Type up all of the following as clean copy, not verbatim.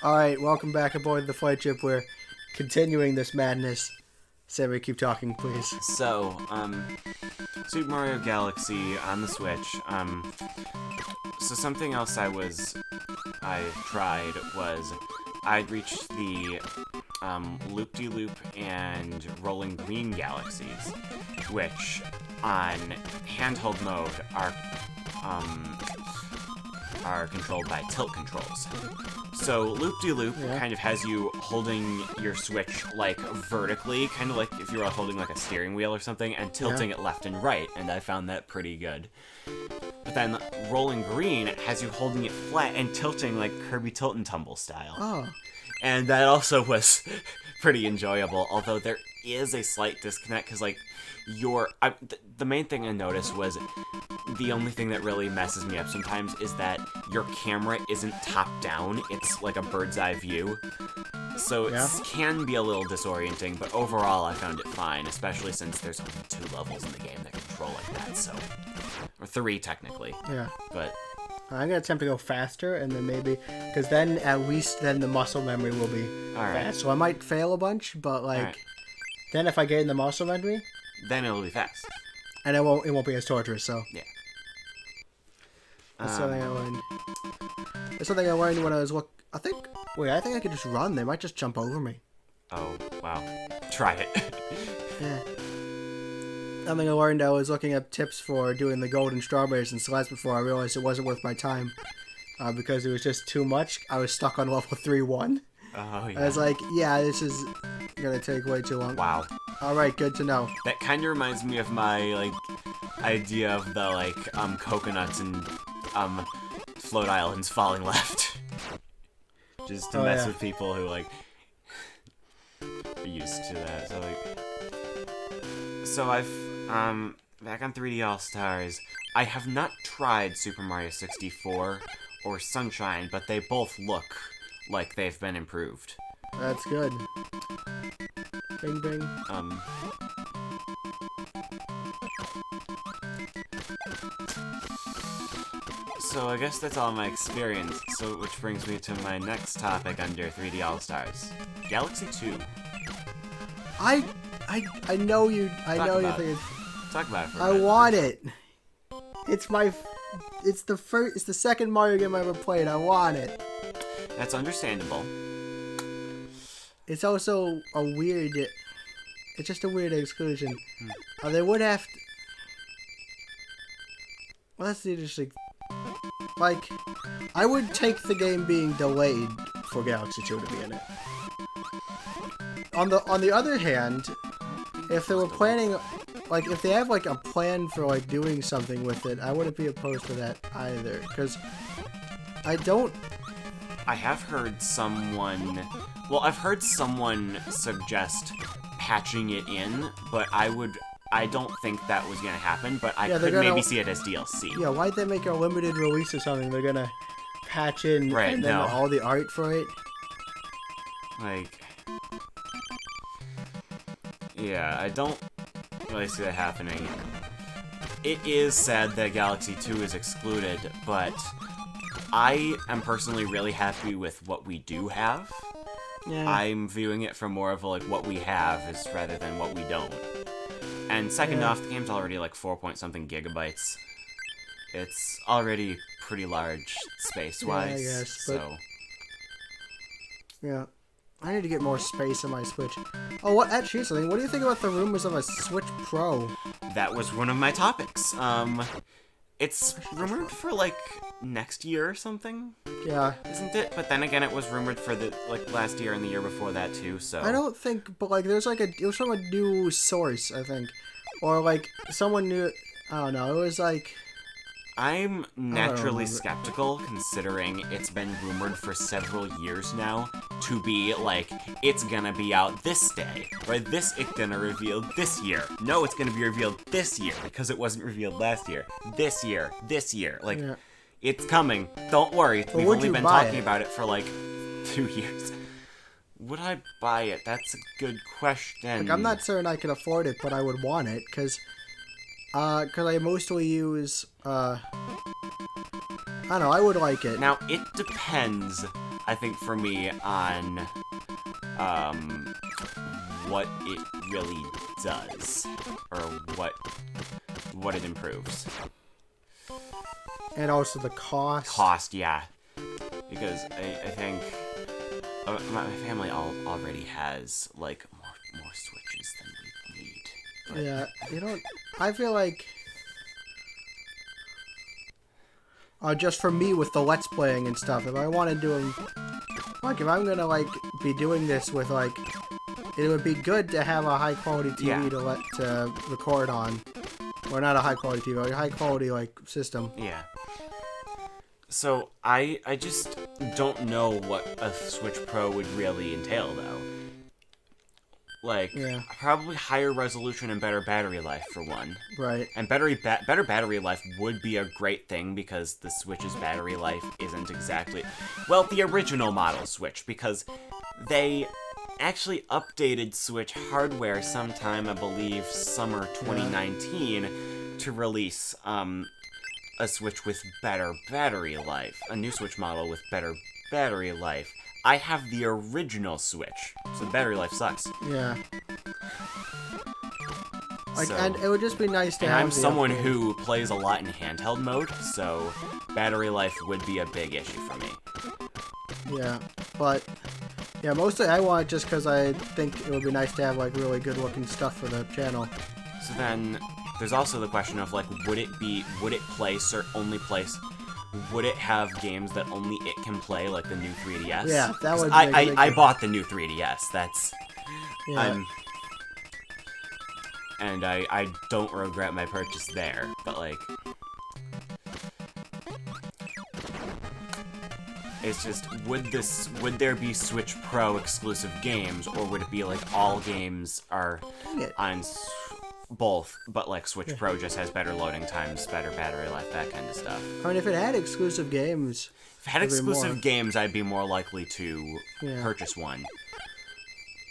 Alright, welcome back aboard the flight ship. We're continuing this madness. Sammy, keep talking, please. So, Super Mario Galaxy on the Switch. So something else I tried was I'd reached the Loop-de-Loop and Rolling Green galaxies, which on handheld mode are controlled by tilt controls. So Loop-de-Loop kind of has you holding your Switch like vertically, kind of like if you were holding like a steering wheel or something, and tilting it left and right, and I found that pretty good. But then Rolling Green has you holding it flat and tilting like Kirby Tilt and Tumble style. Oh. And that also was pretty enjoyable, although there is a slight disconnect, because like the main thing I noticed was the only thing that really messes me up sometimes is that your camera isn't top down, it's like a bird's eye view. So it can be a little disorienting, but overall I found it fine, especially since there's only 2 levels in the game that control like that, so... Or 3, technically. Yeah. But... I'm going to attempt to go faster, and then maybe... Because then, at least, then the muscle memory will be fast. So I might fail a bunch, but, like... Then if I get in the muscle memory... Then it'll be fast. And it won't be as torturous, so... Yeah. That's something I learned. That's something I learned when I was I think I could just run. They might just jump over me. Oh, wow. Try it. Yeah. Something I learned, I was looking up tips for doing the golden strawberries and Celeste before I realized it wasn't worth my time. Because it was just too much. I was stuck on level 3-1. Oh, yeah. I was like, yeah, this is gonna take way too long. Wow. Alright, good to know. That kind of reminds me of my, like, idea of the, like, coconuts and, float islands falling left. Just to mess with people who, like, are used to that. So I've, back on 3D All-Stars, I have not tried Super Mario 64 or Sunshine, but they both look like they've been improved. That's good. Bing, bing. So I guess that's all my experience, so which brings me to my next topic under 3D All-Stars. Galaxy 2. I know you think it's... Talk about it for a I minute. want it. It's the second Mario game I ever played. I want it. That's understandable. It's also it's just a weird exclusion. They would have to... Well, that's the interesting... Like, I would take the game being delayed for Galaxy 2 to be in it. On the other hand, if they were planning... Like, if they have, like, a plan for, like, doing something with it, I wouldn't be opposed to that either. Because I have heard someone... Well, I've heard someone suggest patching it in, but I don't think that was going to happen, but I could maybe see it as DLC. Yeah, why'd they make a limited release or something? They're gonna patch in and then all the art for it? Like... Yeah, I don't really see that happening. It is sad that Galaxy 2 is excluded, but I am personally really happy with what we do have. Yeah. I'm viewing it from more of like what we have is rather than what we don't. And second off, the game's already like 4-point-something gigabytes. It's already pretty large space-wise, yeah, I guess, so... Yeah. I need to get more space on my Switch. Oh, what? Actually, something. What do you think about the rumors of a Switch Pro? That was one of my topics. It's rumored for, like, next year or something? Yeah. Isn't it? But then again, it was rumored for, last year and the year before that, too, so... I don't think, but, like, it was from a new source, I think. Or, like, someone knew... I don't know, it was, like... I'm naturally skeptical, considering it's been rumored for several years now to be, like, it's gonna be out this day, or it's gonna reveal this year. No, it's gonna be revealed this year, because it wasn't revealed last year. This year. Like, it's coming. Don't worry. We've only been talking about it for, like, 2 years. Would I buy it? That's a good question. Like, I'm not certain I can afford it, but I would want it, because I mostly use, I don't know, I would like it. Now, it depends I think for me on what it really does, or what it improves. And also the cost. Cost, yeah. Because I think my family already has like more Switches than we need. But... Yeah, I feel like just for me with the Let's Playing and stuff, if I want to do them, like if I'm gonna like be doing this with like, it would be good to have a high quality TV to record on, or not a high quality TV, like a high quality like system. Yeah. So I just don't know what a Switch Pro would really entail though. Like, probably higher resolution and better battery life for one. Right. And better battery life would be a great thing because the Switch's battery life isn't exactly... Well, the original model Switch, because they actually updated Switch hardware sometime, I believe, summer 2019, to release a Switch with better battery life. A new Switch model with better battery life. I have the original Switch, so the battery life sucks. Yeah. Like, and it would just be nice to have. I'm someone who plays a lot in handheld mode, so battery life would be a big issue for me. Yeah, but yeah, mostly I want it just because I think it would be nice to have like really good looking stuff for the channel. So then, there's also the question of like, would it have games that only it can play, like the new 3DS? Yeah, that would. I bought the new 3DS. That's. Yeah. And I don't regret my purchase there, but like. It's just, would there be Switch Pro exclusive games, or would it be like all games are on both, but like Switch Pro just has better loading times, better battery life, that kind of stuff? I mean, if it had exclusive games... If it had exclusive games, I'd be more likely to purchase one.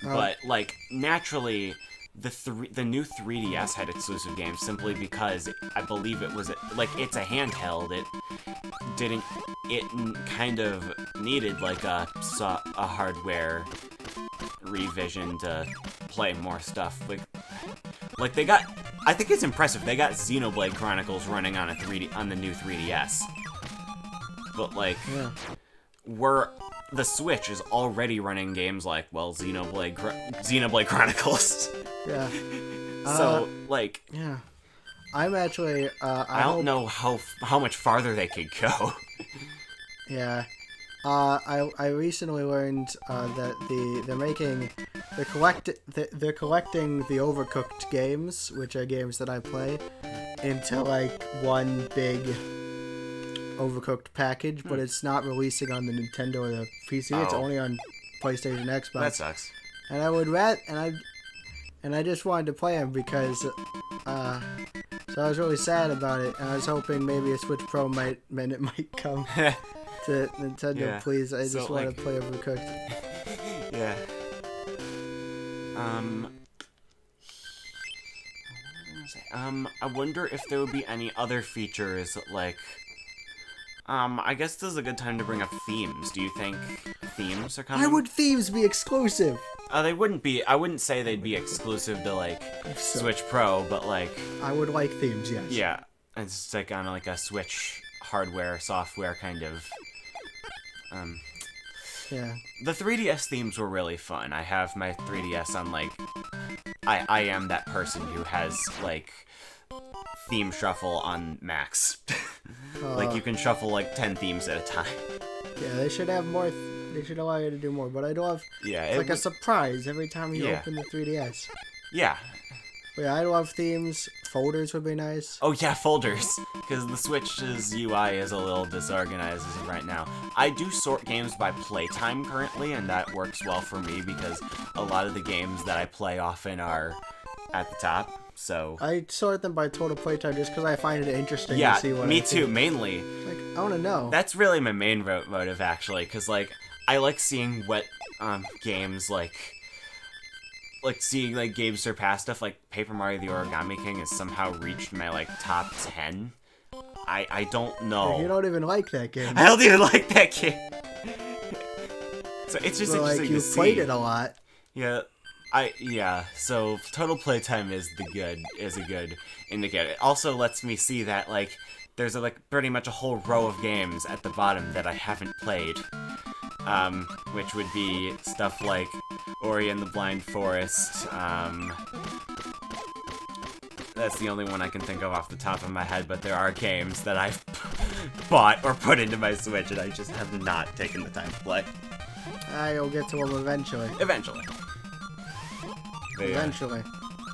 But like, naturally, the new 3DS had exclusive games simply because I believe it was, like, it's a handheld. It kind of needed like a hardware revision to play more stuff. Like they got, I think it's impressive. They got Xenoblade Chronicles running on on the new 3DS. But like, the Switch is already running games like, well, Xenoblade Chronicles. Yeah. So like, yeah, I'm actually. I don't know how much farther they could go. Yeah. I recently learned that they're collecting the Overcooked games, which are games that I play, into like one big Overcooked package, but it's not releasing on the Nintendo or the PC. It's only on PlayStation, Xbox. That sucks. And I just wanted to play them because so I was really sad about it, and I was hoping maybe a Switch Pro might come. To Nintendo, please. I just want to play Overcooked. Yeah. I wonder if there would be any other features, like, I guess this is a good time to bring up themes. Do you think themes are coming? Why would themes be exclusive? They wouldn't be. I wouldn't say they'd be exclusive to, like, Switch Pro, but, like... I would like themes, yes. Yeah. It's, like, on, like, a Switch hardware, software kind of... Yeah. The 3DS themes were really fun. I have my 3DS on, like... I am that person who has, like, theme shuffle on max. Like, you can shuffle, like, 10 themes at a time. Yeah, they should have more... They should allow you to do more, but I do have... Yeah, it's like a surprise every time you open the 3DS. Yeah. But yeah, I love themes. Folders would be nice. Oh yeah, folders. Because the Switch's UI is a little disorganized as of right now. I do sort games by playtime currently, and that works well for me because a lot of the games that I play often are at the top, so... I sort them by total playtime just because I find it interesting to see what me too, mainly. Like, I want to know. That's really my main motive, actually, because, like, I like seeing what games, like seeing, like, games surpass stuff, like Paper Mario the Origami King has somehow reached my, like, top 10. I don't know. You don't even like that game. I don't even like that game. So it's just but, interesting like, to you see. played it a lot. Yeah. So total playtime is a good indicator. It also lets me see that like there's pretty much a whole row of games at the bottom that I haven't played. Which would be stuff like Ori and the Blind Forest. That's the only one I can think of off the top of my head, but there are games that I've bought or put into my Switch and I just have not taken the time to play. You'll get to them eventually. Eventually. Eventually.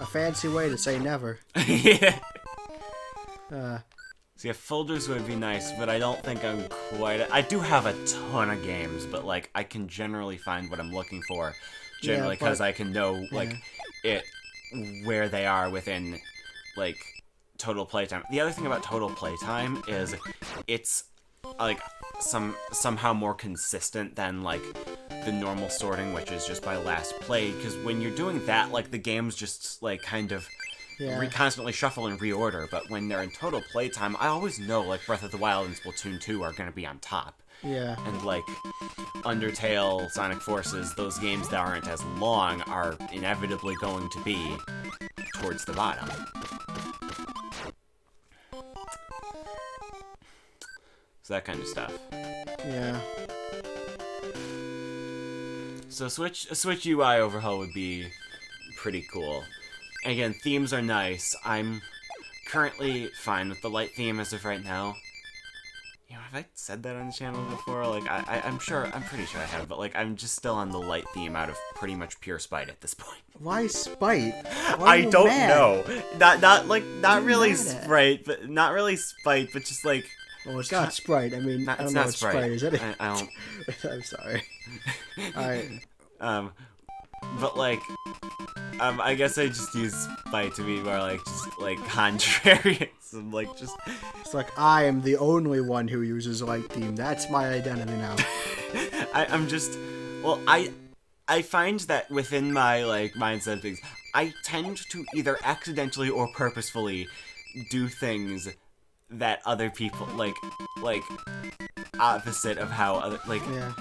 A fancy way to say never. Yeah. So yeah, folders would be nice, but I don't think I'm quite... I do have a ton of games, but, like, I can generally find what I'm looking for. Generally, because I can know, like, where they are within, like, total playtime. The other thing about total playtime is it's, like, somehow more consistent than, like, the normal sorting, which is just by last played, because when you're doing that, like, the games just, like, kind of... constantly shuffle and reorder, but when they're in total playtime, I always know, like, Breath of the Wild and Splatoon 2 are going to be on top. Yeah. And, like, Undertale, Sonic Forces, those games that aren't as long are inevitably going to be towards the bottom. So that kind of stuff. Yeah. So a Switch UI overhaul would be pretty cool. Again, themes are nice. I'm currently fine with the light theme as of right now. You know, have I said that on the channel before? Like, I'm pretty sure I have, but, like, I'm just still on the light theme out of pretty much pure spite at this point. Why spite? I don't know. Not really spite, but just, like... Well, it's not Sprite. I mean, I don't know what Sprite is. It? I don't... I'm sorry. Alright. But, like... I guess I just use spite to be more, like, just, like, contrary. And, like, just... It's like, I am the only one who uses light theme. That's my identity now. I'm just... Well, I find that within my, like, mindset of things, I tend to either accidentally or purposefully do things that other people, like, opposite of how other, like... Yeah.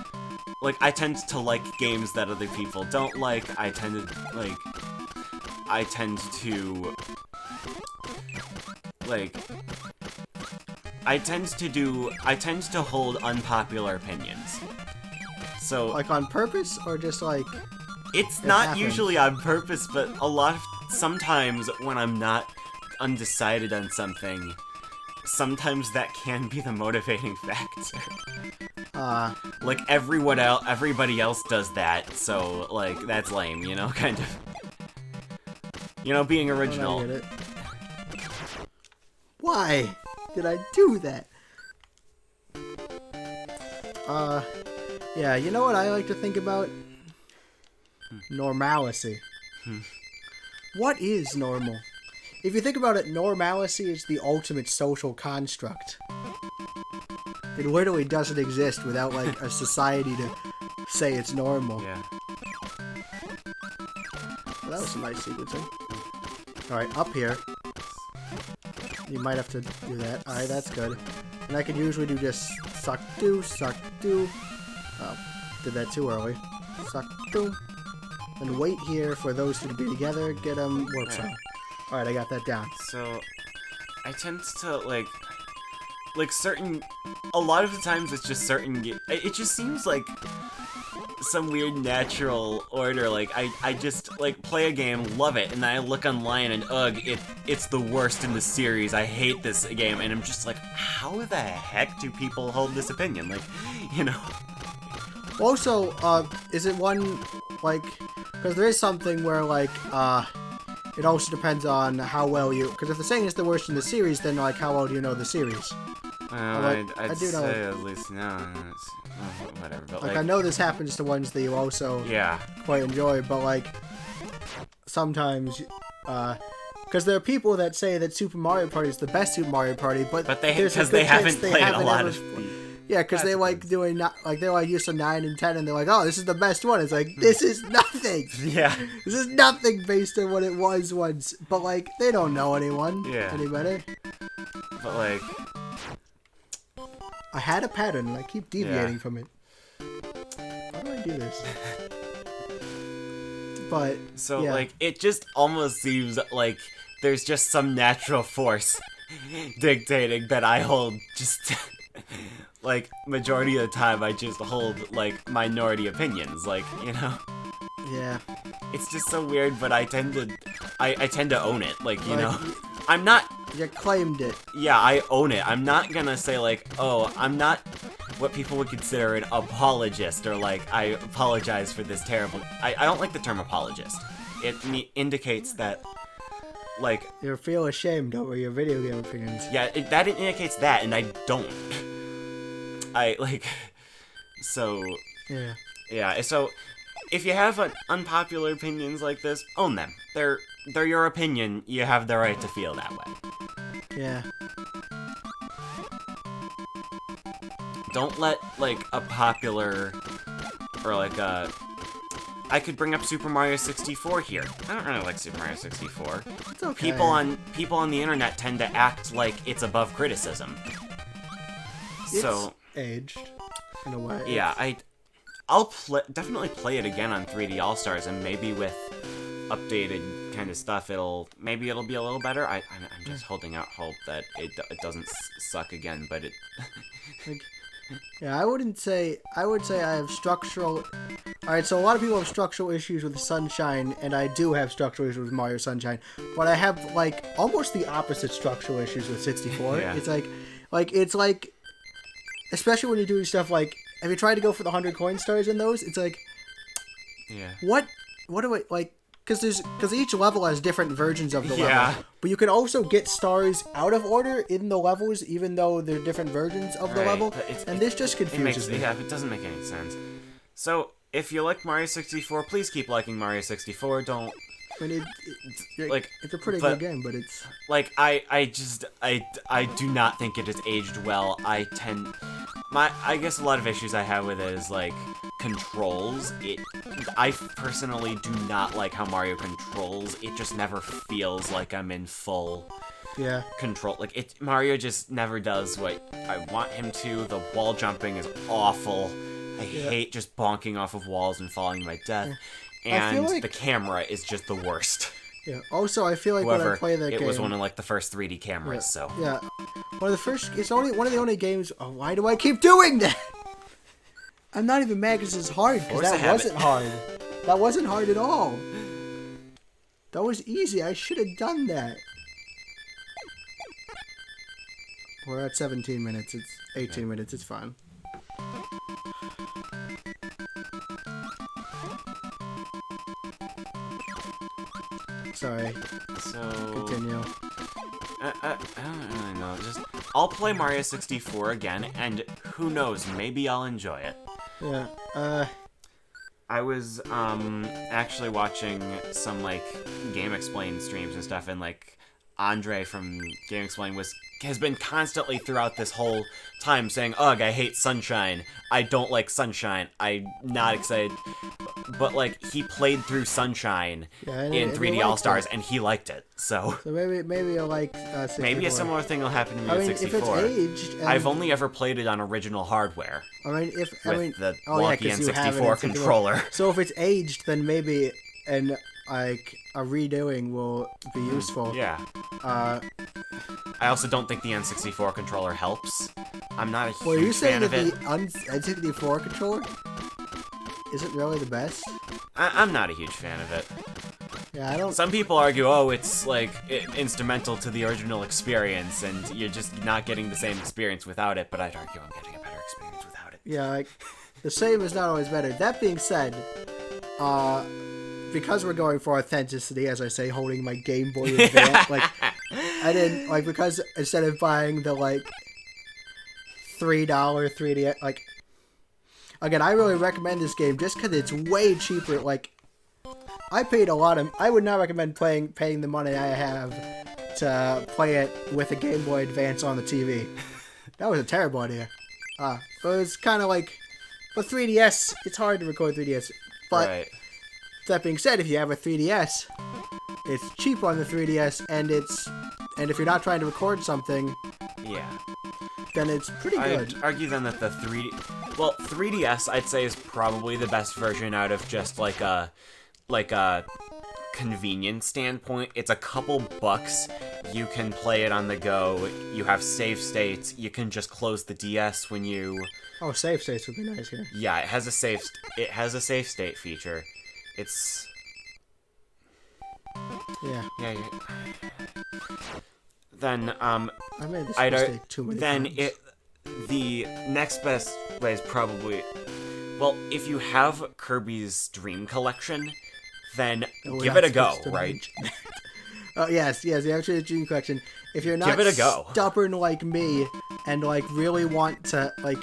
Like, I tend to like games that other people don't like. I tend to hold unpopular opinions. So... Like, on purpose, or just, like... It's not usually on purpose, but sometimes when I'm not undecided on something, sometimes that can be the motivating factor. Like, everybody else does that, so, like, that's lame, you know, kind of. You know, being original. I get it. Why did I do that? Yeah, you know what I like to think about? Normalcy. What is normal? If you think about it, normalcy is the ultimate social construct. It literally doesn't exist without, like, a society to say it's normal. Yeah. Well, that was some nice sequencing. Alright, up here. You might have to do that. Alright, that's good. And I can usually do just suck, do, suck, do. Oh, did that too early. Suck, do. And wait here for those two to be together, get them, work some. Alright, I got that down. So, I tend to, like a lot of the times it's just certain it just seems like some weird natural order. Like, I just, like, play a game, love it, and then I look online and, ugh, it's the worst in the series, I hate this game, and I'm just like, how the heck do people hold this opinion? Like, you know. Also, is it one, like, because there is something where, like, it also depends on how well you, because if the saying is the worst in the series, then, like, how well do you know the series? I'd do know, say at least, no, whatever, but, like, I know this happens to ones that you also quite enjoy, but, like, sometimes, because there are people that say that Super Mario Party is the best Super Mario Party, but because they haven't played a lot of yeah, because they like doing they're like used to 9 and 10, and they're like, oh, this is the best one. It's like, this is nothing. Yeah, this is nothing based on what it was once. But like, they don't know anyone any better. But like, I had a pattern, and I keep deviating from it. How do I do this. But So, yeah. like, it just almost seems like there's just some natural force dictating that I hold just, like, majority of the time I just hold, like, minority opinions, like, you know? Yeah. It's just so weird, but I tend to own it, like, you Like, know? I'm not, You claimed it. yeah, I own it. I'm not gonna say, like, oh, I'm not what people would consider an apologist, or, like, I apologize for this terrible... I don't like the term apologist. It indicates that, like... You feel ashamed over your video game opinions. Yeah, that indicates that, and I don't. I, like... So... Yeah. Yeah, so... If you have unpopular opinions like this, own them. They're your opinion. You have the right to feel that way. Yeah. Don't let, like, a popular... Or, like, I could bring up Super Mario 64 here. I don't really like Super Mario 64. It's okay. People on the internet tend to act like it's above criticism. So... It's aged, in a way. Yeah, I'll definitely play it again on 3D All-Stars, and maybe with updated kind of stuff, maybe it'll be a little better. I'm just holding out hope that it doesn't suck again, but it... Like, yeah, I would say I have structural... Alright, so a lot of people have structural issues with Sunshine, and I do have structural issues with Mario Sunshine, but I have, like, almost the opposite structural issues with 64. Yeah. It's like, especially when you're doing stuff like, have you tried to go for the 100 coin stars in those? It's like, Yeah. what do I, like, because each level has different versions of the Yeah. level. But you can also get stars out of order in the levels, even though they're different versions of the Right, level. but And this just confuses me. Yeah, it doesn't make any sense. So, if you like Mario 64, please keep liking Mario 64. Don't... I mean, Like, it's a pretty but- good game, but it's... Like, I do not think it has aged well. I guess a lot of issues I have with it is, like, controls. I personally do not like how Mario controls. It just never feels like I'm in full Yeah. control. Like, Mario just never does what I want him to. The wall jumping is awful. I hate just bonking off of walls and falling to my death. I feel And like- the camera is just the worst. Yeah. Also, I feel like when I However, play that it game... was one of, like, the first 3D cameras, so... Yeah. It's only one of the only games... Oh, why do I keep doing that? I'm not even mad because it's hard, because Force a that habit. wasn't hard. That wasn't hard at all. That was easy. I should have done that. We're at 17 minutes. It's 18 minutes. It's fine. Sorry. So... Continue. I don't really know. I'll play Mario 64 again, and who knows, maybe I'll enjoy it. Yeah. I was, actually watching some, like, Game Explain streams and stuff, and, like, Andre from Game Explain has been constantly throughout this whole time saying, ugh, I hate Sunshine. I don't like Sunshine. I'm not excited. But, like, he played through Sunshine and in he 3D liked All-Stars, it. and he liked it, so... So maybe I like 64. Maybe a similar thing will happen to me I with mean, 64. if it's aged... And, I've only ever played it on original hardware I mean, with the oh, yeah, wonky 'cause you have it in N64 64. controller. So if it's aged, then maybe like a redoing will be useful. Yeah. I also don't think the N64 controller helps. I'm not a Well, are you huge saying fan that of the it. N64 controller isn't really the best? I'm not a huge fan of it. Yeah, I don't. Some people argue, oh, it's like instrumental to the original experience, and you're just not getting the same experience without it. But I'd argue I'm getting a better experience without it. Yeah, like the same is not always better. That being said, because we're going for authenticity, as I say, holding my Game Boy Advance, like I didn't like because instead of buying the like $3 3D, like again, I really recommend this game just because it's way cheaper. Like I paid a lot of. I would not recommend paying the money I have to play it with a Game Boy Advance on the TV. That was a terrible idea. But it was kind of like, but 3DS, it's hard to record 3DS. But Right. that being said, if you have a 3DS, it's cheap on the 3DS, and if you're not trying to record something, Yeah. then it's pretty good. I'd argue then that Well, 3DS I'd say is probably the best version out of just like a convenience standpoint. It's a couple bucks. You can play it on the go. You have save states. You can just close the DS when you. Oh, save states would be nice here. Yeah, it has a save state feature. It's. Yeah. Yeah. Then I made this mistake too many then times. the next best way is probably, well, if you have Kirby's Dream Collection, then give it a go, right? Oh yes, you have to Dream Collection. If you're not give it a go. stubborn like me and like really want to like,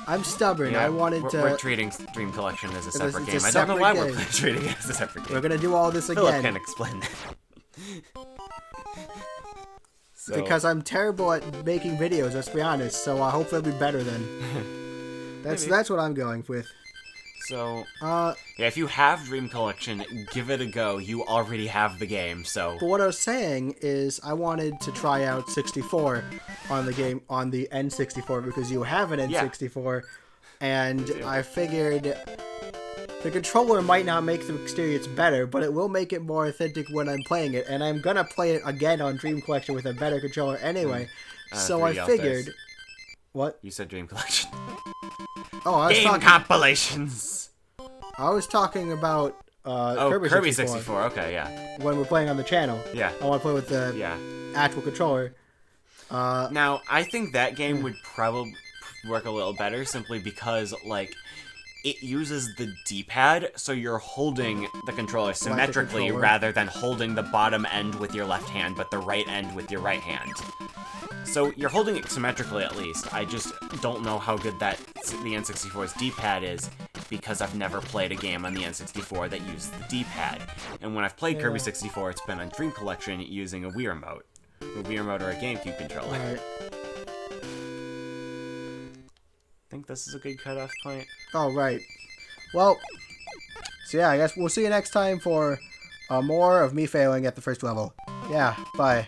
I'm stubborn. Yeah, I wanted to. We're treating Dream Collection as a separate game. a I don't know why separate we're treating it as a separate game. We're gonna do all this Philip again. can explain that. So, Because I'm terrible at making videos, let's be honest. So hopefully it'll be better then. That's what I'm going with. So, yeah, if you have Dream Collection, give it a go. You already have the game, so. But what I was saying is I wanted to try out 64 on the game, on the N64, because you have an N64, and I figured the controller might not make the experience better, but it will make it more authentic when I'm playing it, and I'm gonna play it again on Dream Collection with a better controller anyway. So I 3D figured... All-Stars. What? You said Dream Collection. Oh, I was Game talking... compilations! I was talking about Kirby 64. Okay, yeah. When we're playing on the channel. Yeah. I want to play with the actual controller. Now, I think that game would probably work a little better simply because, like, it uses the D-pad, so you're holding the controller symmetrically rather than holding the bottom end with your left hand, but the right end with your right hand. So you're holding it symmetrically at least. I just don't know how good the N64's D-pad is, because I've never played a game on the N64 that used the D-pad. And when I've played Kirby 64, it's been on Dream Collection using a Wii Remote. A Wii Remote or a GameCube controller. Right. I think this is a good cutoff point. Oh, right. Well, so yeah, I guess we'll see you next time for more of me failing at the first level. Yeah, bye.